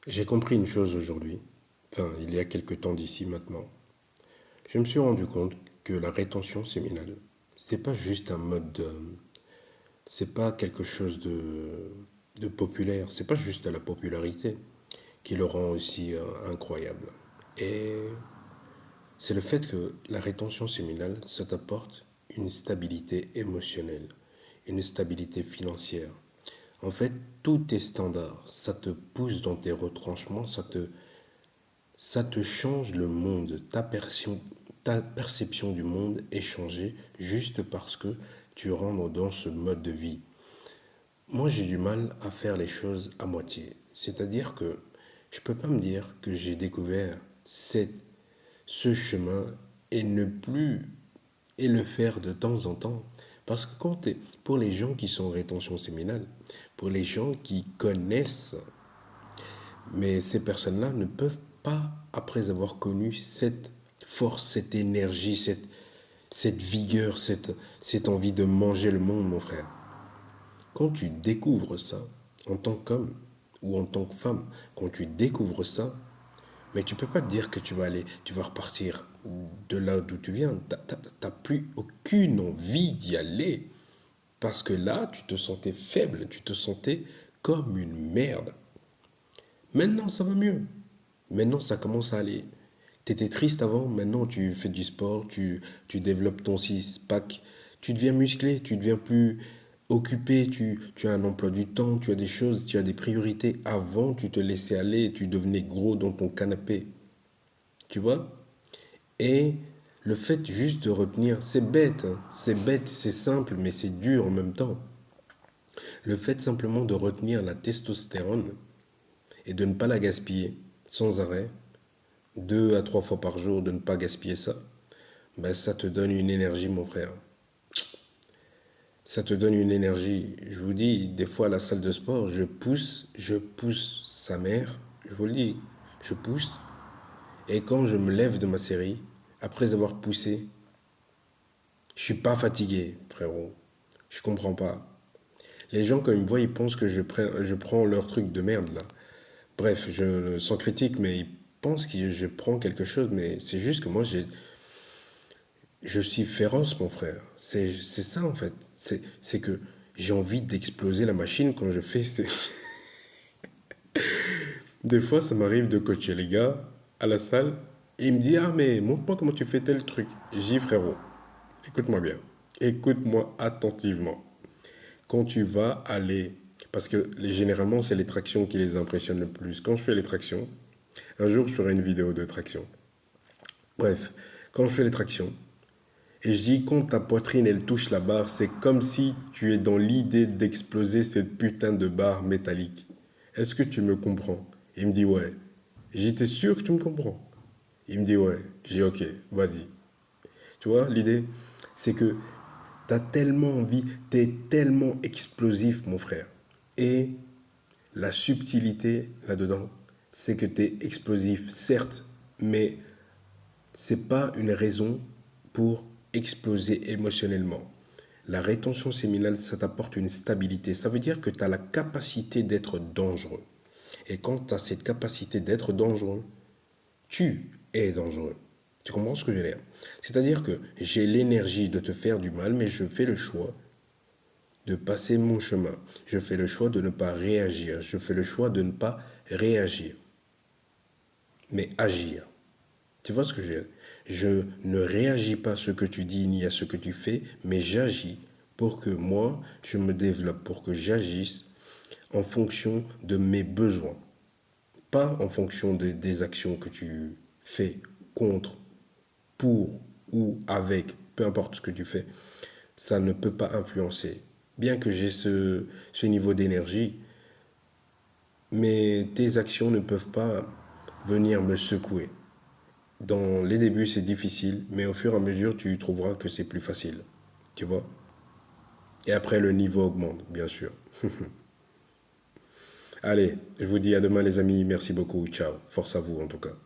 J'ai compris une chose aujourd'hui, enfin il y a quelque temps d'ici maintenant. Je me suis rendu compte que la rétention séminale, c'est pas juste un mode c'est pas quelque chose de populaire, c'est pas juste la popularité qui le rend aussi incroyable. Et c'est le fait que la rétention séminale, ça t'apporte une stabilité émotionnelle, une stabilité financière. En fait, tout est standard, ça te pousse dans tes retranchements, ça te change le monde, ta perception du monde est changée juste parce que tu rentres dans ce mode de vie. Moi, j'ai du mal à faire les choses à moitié. C'est-à-dire que je ne peux pas me dire que j'ai découvert ce chemin et ne plus et le faire de temps en temps. Parce que pour les gens qui sont en rétention séminale, pour les gens qui connaissent, mais ces personnes-là ne peuvent pas, après avoir connu cette force, cette énergie, cette vigueur, cette envie de manger le monde, mon frère. Quand tu découvres ça, en tant qu'homme ou en tant que femme, quand tu découvres ça, mais tu peux pas te dire que tu vas repartir de là d'où tu viens. T'as plus aucune envie d'y aller. Parce que là, tu te sentais faible, tu te sentais comme une merde. Maintenant, ça va mieux. Maintenant, ça commence à aller. Tu étais triste avant, maintenant tu fais du sport, tu développes ton six-pack, tu deviens musclé, tu deviens plus occupé, tu as un emploi du temps, tu as des choses, tu as des priorités. Avant, tu te laissais aller et tu devenais gros dans ton canapé. Tu vois? Et le fait juste de retenir, c'est bête, c'est simple, mais c'est dur en même temps. Le fait simplement de retenir la testostérone et de ne pas la gaspiller sans arrêt, 2 à 3 fois par jour, de ne pas gaspiller ça, ben ça te donne une énergie, mon frère. Ça te donne une énergie. Je vous dis, des fois à la salle de sport, je pousse sa mère, je vous le dis, je pousse. Et quand je me lève de ma série, après avoir poussé, je suis pas fatigué, frérot. Je comprends pas. Les gens, quand ils me voient, ils pensent que je prends leur truc de merde, là. Bref, sans critique, mais ils pensent que je prends quelque chose, mais c'est juste que moi, je suis féroce, mon frère. C'est ça, en fait. C'est que j'ai envie d'exploser la machine quand je fais ces... Des fois, ça m'arrive de coacher les gars à la salle, et ils me disent, ah, mais montre-moi comment tu fais tel truc. J'y dis, frérot, écoute-moi bien. Écoute-moi attentivement. Quand tu vas aller... Parce que généralement, c'est les tractions qui les impressionnent le plus. Quand je fais les tractions, un jour, je ferai une vidéo de traction. Bref, quand je fais les tractions, et je dis quand ta poitrine elle touche la barre, c'est comme si tu es dans l'idée d'exploser cette putain de barre métallique. Est-ce que tu me comprends? Il me dit ouais. J'étais sûr que tu me comprends. Il me dit ouais. J'ai ok, vas-y. Tu vois, l'idée, c'est que t'as tellement envie, t'es tellement explosif, mon frère. Et la subtilité là-dedans, c'est que t'es explosif, certes, mais c'est pas une raison pour exploser émotionnellement. La rétention séminale, ça t'apporte une stabilité. Ça veut dire que tu as la capacité d'être dangereux. Et quand tu as cette capacité d'être dangereux, tu es dangereux. Tu comprends ce que je veux dire? C'est-à-dire que j'ai l'énergie de te faire du mal, mais je fais le choix de passer mon chemin. Je fais le choix de ne pas réagir. Je fais le choix de ne pas réagir, mais agir. Tu vois ce que je veux dire? Je ne réagis pas à ce que tu dis ni à ce que tu fais, mais j'agis pour que moi, je me développe, pour que j'agisse en fonction de mes besoins. Pas en fonction des actions que tu fais contre, pour ou avec, peu importe ce que tu fais. Ça ne peut pas influencer. Bien que j'ai ce niveau d'énergie, mais tes actions ne peuvent pas venir me secouer. Dans les débuts, c'est difficile, mais au fur et à mesure, tu trouveras que c'est plus facile. Tu vois? Et après, le niveau augmente, bien sûr. Allez, je vous dis à demain, les amis. Merci beaucoup. Ciao. Force à vous, en tout cas.